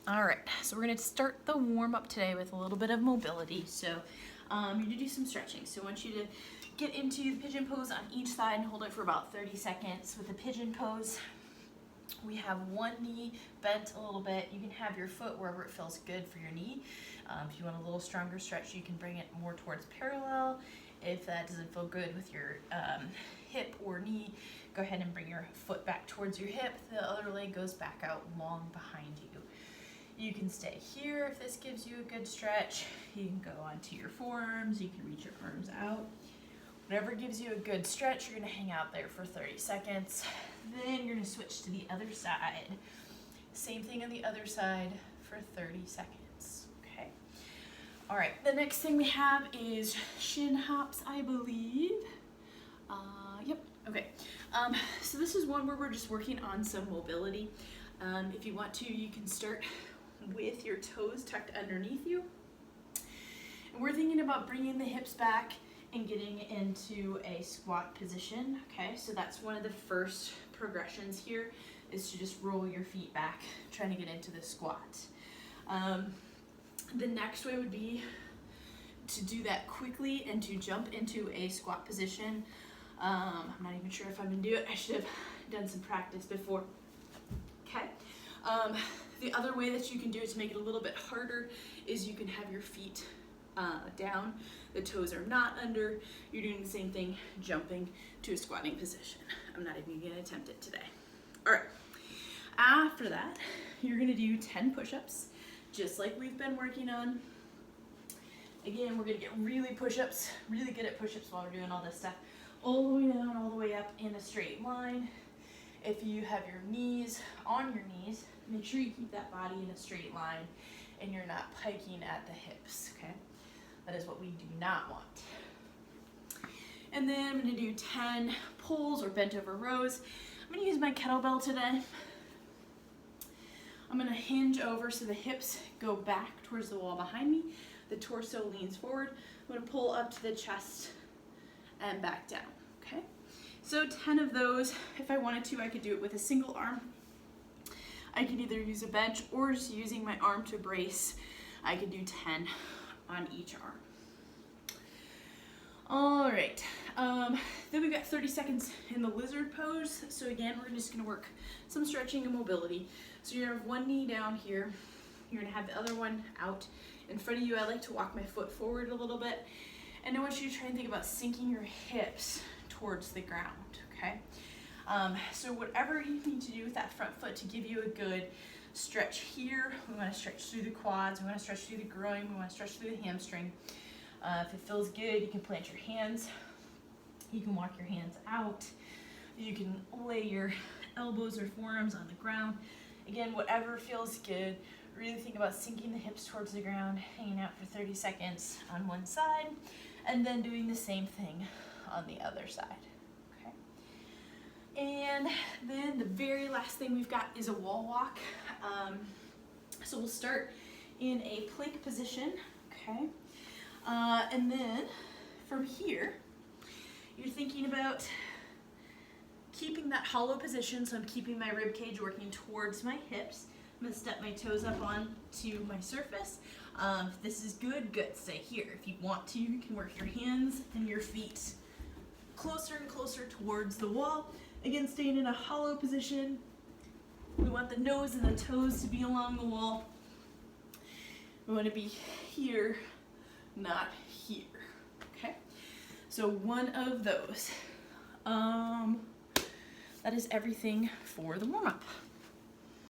All right, so we're gonna start the warm up today with a little bit of mobility. So you're gonna do some stretching. So I want you to get into the pigeon pose on each side and hold it for about 30 seconds. With the pigeon pose, we have one knee bent a little bit. You can have your foot wherever it feels good for your knee. If you want a little stronger stretch, you can bring it more towards parallel. If that doesn't feel good with your hip or knee, go ahead and bring your foot back towards your hip. The other leg goes back out long behind you. You can stay here if this gives you a good stretch. You can go onto your forearms. You can reach your arms out. Whatever gives you a good stretch, you're going to hang out there for 30 seconds. Then you're going to switch to the other side. Same thing on the other side for 30 seconds. Okay. All right. The next thing we have is shin hops, I believe. Yep. Okay. So this is one where we're just working on some mobility. If you want to, you can start with your toes tucked underneath you. And we're thinking about bringing the hips back and getting into a squat position. Okay, so that's one of the first progressions here, is to just roll your feet back, trying to get into the squat. The next way would be to do that quickly and to jump into a squat position. I'm not even sure if I'm gonna do it. I should have done some practice before. Okay. The other way that you can do it to make it a little bit harder is you can have your feet down, the toes are not under. You're doing the same thing, jumping to a squatting position. I'm not even gonna attempt it today. All right, after that, you're gonna do 10 push-ups, just like we've been working on. Again, we're gonna get really really good at push-ups while we're doing all this stuff. All the way down, all the way up in a straight line. If you have your knees on your knees, make sure you keep that body in a straight line and you're not piking at the hips, okay? That is what we do not want. And then I'm gonna do 10 pulls or bent over rows. I'm gonna use my kettlebell today. I'm gonna hinge over so the hips go back towards the wall behind me. The torso leans forward. I'm gonna pull up to the chest and back down, okay? So 10 of those. If I wanted to, I could do it with a single arm. I could either use a bench or just using my arm to brace. I could do 10 on each arm. All right, then we've got 30 seconds in the lizard pose. So again, we're just gonna work some stretching and mobility. So you're gonna have one knee down here. You're gonna have the other one out in front of you. I like to walk my foot forward a little bit. And I want you to try and think about sinking your hips towards the ground, okay? So whatever you need to do with that front foot to give you a good stretch here, we want to stretch through the quads, we want to stretch through the groin, we want to stretch through the hamstring. If it feels good, you can plant your hands, you can walk your hands out, you can lay your elbows or forearms on the ground. Again, whatever feels good. Really think about sinking the hips towards the ground, hanging out for 30 seconds on one side, and then doing the same thing on the other side. And then the very last thing we've got is a wall walk. So we'll start in a plank position, okay? And then from here, you're thinking about keeping that hollow position, so I'm keeping my rib cage working towards my hips. I'm gonna step my toes up onto my surface. If this is good, good, stay here. If you want to, you can work your hands and your feet closer and closer towards the wall. Again, staying in a hollow position. We want the nose and the toes to be along the wall. We want to be here, not here, okay? So one of those. That is everything for the warm-up.